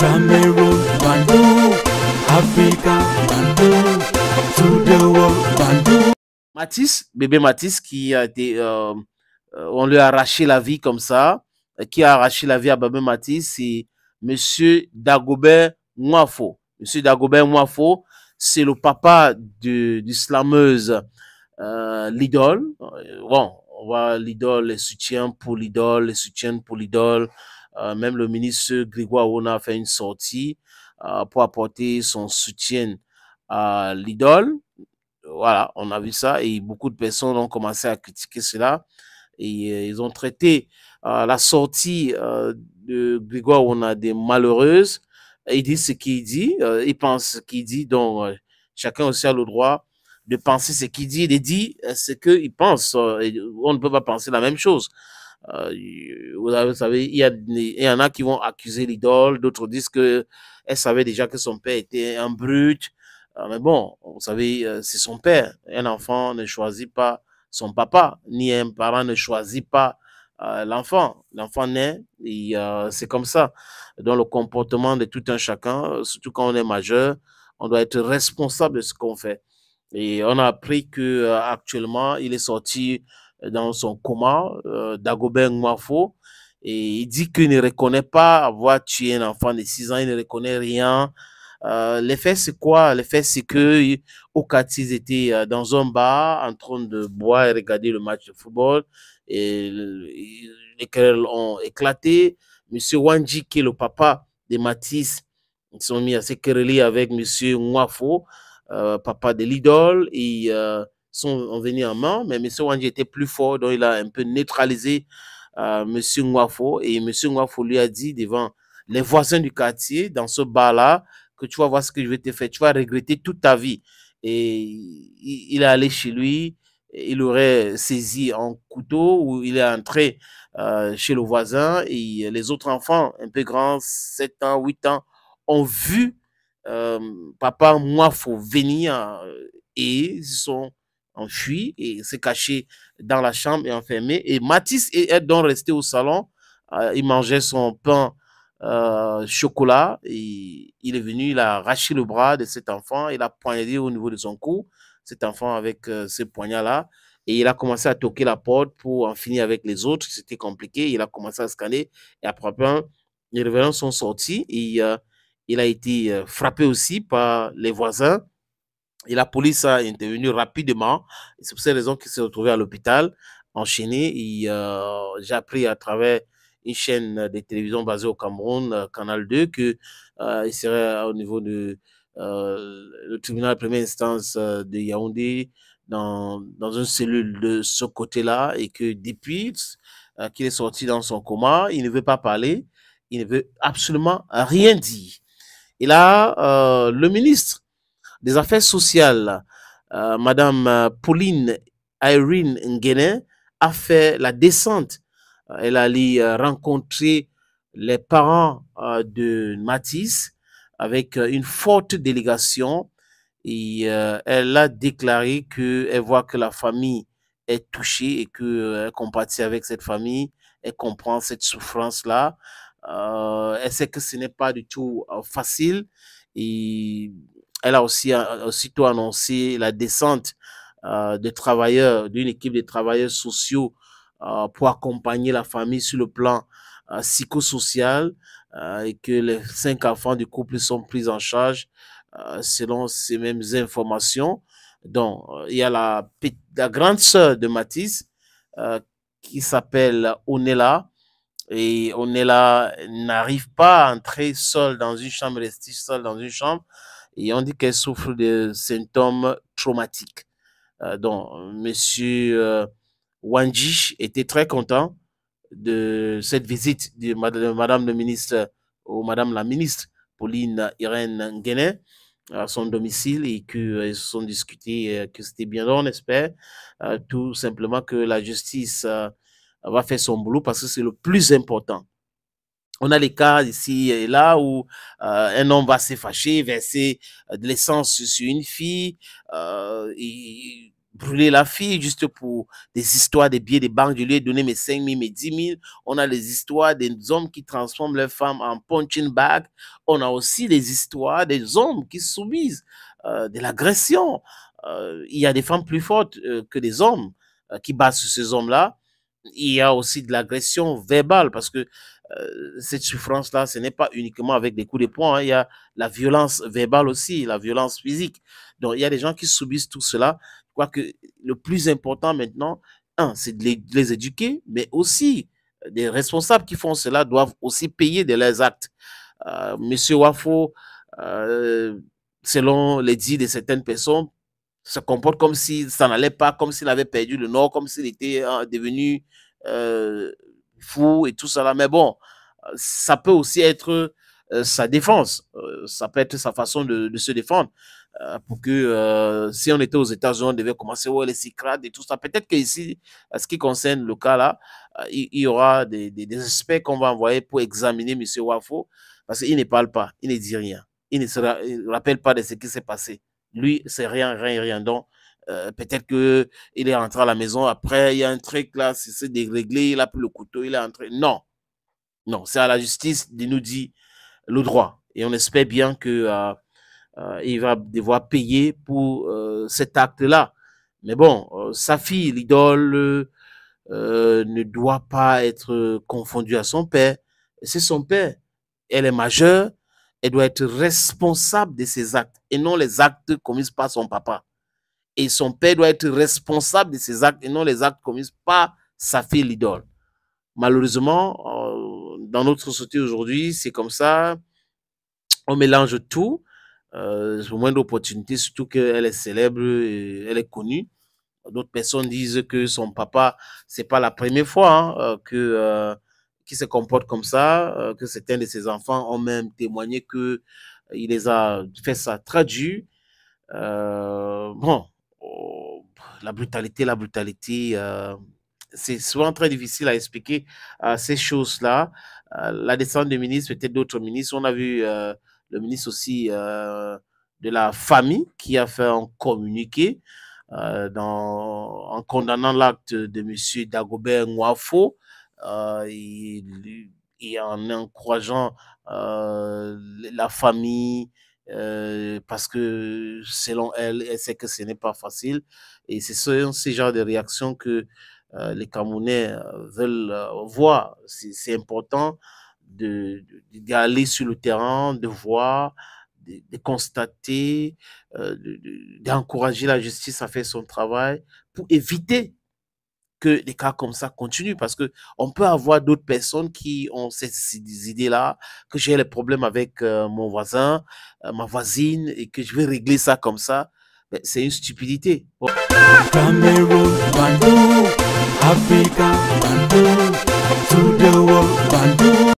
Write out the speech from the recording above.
Cameroon, Bandung, Africa, Bandung, to the world, Bandung. Matisse, bébé Matisse, qui a été, on lui a arraché la vie comme ça. Qui a arraché la vie à bébé Matisse, c'est Monsieur Dagobert Nwafo. Monsieur Dagobert Nwafo, c'est le papa du slameuse l'idole. Bon, on voit l'idole, les soutiens pour l'idole, les soutiens pour l'idole. Même le ministre Grégoire Ouna a fait une sortie pour apporter son soutien à l'idole. Voilà, on a vu ça et beaucoup de personnes ont commencé à critiquer cela et ils ont traité la sortie de Grégoire Ouna des malheureuses. Il dit ce qu'il dit, il pense ce qu'il dit, donc chacun aussi a le droit de penser ce qu'il dit, de dire ce qu'il pense. On ne peut pas penser la même chose. Vous savez, il y en a qui vont accuser l'idole, d'autres disent qu'elle savait déjà que son père était un brut. Mais bon, vous savez, c'est son père. Un enfant ne choisit pas son papa, ni un parent ne choisit pas l'enfant. L'enfant naît et c'est comme ça. Dans le comportement de tout un chacun, surtout quand on est majeur, on doit être responsable de ce qu'on fait. Et on a appris que actuellement, il est sorti dans son coma, Dagobert Nwafo, et il dit qu'il ne reconnaît pas avoir tué un enfant de 6 ans, il ne reconnaît rien. L'effet, c'est quoi? L'effet, c'est que au quartier, ils étaient dans un bar en train de boire et regarder le match de football. Et les querelles ont éclaté. Monsieur Wanji, qui est le papa de Matisse, ils sont mis à se quereller avec Monsieur Nwafo, papa de l'idole, et sont venus en main. Mais Monsieur Wanji était plus fort, donc il a un peu neutralisé Monsieur Nwafo. Et Monsieur Nwafo lui a dit devant les voisins du quartier, dans ce bar-là, que tu vas voir ce que je vais te faire, tu vas regretter toute ta vie. Et il est allé chez lui, il aurait saisi un couteau ou il est entré chez le voisin et les autres enfants, un peu grands, 7 ans, 8 ans, ont vu papa Nwafo venir et ils se sont enfuis et se caché dans la chambre et enfermés. Et Matisse est donc resté au salon, il mangeait son pain chocolat et il est venu, il a arraché le bras de cet enfant, il a poignardé au niveau de son cou, cet enfant avec ce poignard-là, et il a commencé à toquer la porte pour en finir avec les autres, c'était compliqué, il a commencé à scanner, et après, les revenants sont sortis, et il a été frappé aussi par les voisins, et la police a intervenu rapidement, c'est pour cette raison qu'il s'est retrouvé à l'hôpital, enchaîné, et j'ai appris à travers une chaîne de télévision basée au Cameroun, Canal 2, qu'il serait au niveau de le tribunal de première instance de Yaoundé, dans une cellule de ce côté-là, et que depuis qu'il est sorti dans son coma, il ne veut pas parler, il ne veut absolument rien dire. Et là, le ministre des Affaires sociales, Madame Pauline Irene Nguene, a fait la descente. Elle allait rencontrer les parents de Matisse avec une forte délégation et elle a déclaré qu'elle voit que la famille est touchée et qu'elle compatit avec cette famille, elle comprend cette souffrance-là. Elle sait que ce n'est pas du tout facile et elle a aussi aussitôt annoncé la descente de travailleurs, d'une équipe de travailleurs sociaux pour accompagner la famille sur le plan psychosocial et que les 5 enfants du couple sont pris en charge selon ces mêmes informations. Donc, il y a la grande sœur de Matisse qui s'appelle Onela. Et Onela n'arrive pas à entrer seule dans une chambre, rester seule dans une chambre. Et on dit qu'elle souffre de symptômes traumatiques. Donc, monsieur Wanji était très content de cette visite de madame le ministre ou madame la ministre Pauline Irène Nguene à son domicile et qu'ils se sont discutés que c'était bien. Donc, on espère tout simplement que la justice va faire son boulot parce que c'est le plus important. On a les cas ici et là où un homme va se fâcher, verser de l'essence sur une fille et brûler la fille juste pour des histoires des billets de banque. Je lui ai donné mes 5 000, mes 10 000. On a les histoires des hommes qui transforment leurs femmes en punching bag. On a aussi les histoires des hommes qui subissent de l'agression. Il y a des femmes plus fortes que des hommes qui battent sur ces hommes-là. Il y a aussi de l'agression verbale parce que cette souffrance-là, ce n'est pas uniquement avec des coups de poing. Hein. Il y a la violence verbale aussi, la violence physique. Donc, il y a des gens qui subissent tout cela. Je crois que le plus important maintenant, c'est de les éduquer, mais aussi des responsables qui font cela doivent aussi payer de leurs actes. Monsieur Wafo, selon les dits de certaines personnes, se comporte comme si ça n'allait pas, comme s'il avait perdu le nord, comme s'il était devenu fou et tout ça. Mais bon, ça peut aussi être sa défense. Ça peut être sa façon de se défendre. Pour que si on était aux États-Unis, on devait commencer les Sicrades et tout ça. Peut-être qu'ici, à ce qui concerne le cas là, il y aura des experts qu'on va envoyer pour examiner M. Wafo parce qu'il ne parle pas, il ne dit rien. Il ne se rappelle pas de ce qui s'est passé. Lui, c'est rien. Donc, peut-être qu'il est rentré à la maison. Après, il y a un truc là, c'est déréglé, il a pris le couteau, il est entré. Non, c'est à la justice de nous dire le droit. Et on espère bien que il va devoir payer pour cet acte-là. Mais bon, sa fille, l'idole, ne doit pas être confondue à son père. C'est son père. Elle est majeure. Elle doit être responsable de ses actes et non les actes commis par son papa. Et son père doit être responsable de ses actes et non les actes commis par sa fille, l'idole. Malheureusement, dans notre société aujourd'hui, c'est comme ça. On mélange tout. Au moins d'opportunités, surtout qu'elle est célèbre et elle est connue. D'autres personnes disent que son papa, c'est pas la première fois qu'il se comporte comme ça, que certains de ses enfants ont même témoigné que il les a fait ça traduit. Bon, la brutalité, c'est souvent très difficile à expliquer ces choses-là. La descente des ministres, peut-être d'autres ministres. On a vu le ministre aussi de la famille qui a fait un communiqué en condamnant l'acte de M. Dagobert Nwafo et en encourageant la famille parce que selon elle sait que ce n'est pas facile et c'est ce genre de réaction que les Camerounais veulent voir. C'est important d'aller sur le terrain, de voir, de constater, d'encourager la justice à faire son travail pour éviter que des cas comme ça continuent parce que on peut avoir d'autres personnes qui ont ces idées-là, que j'ai les problèmes avec mon voisin, ma voisine et que je vais régler ça comme ça. C'est une stupidité. Oh. Cameroon, Bandung, Africa, Bandung, to the world, Bandung.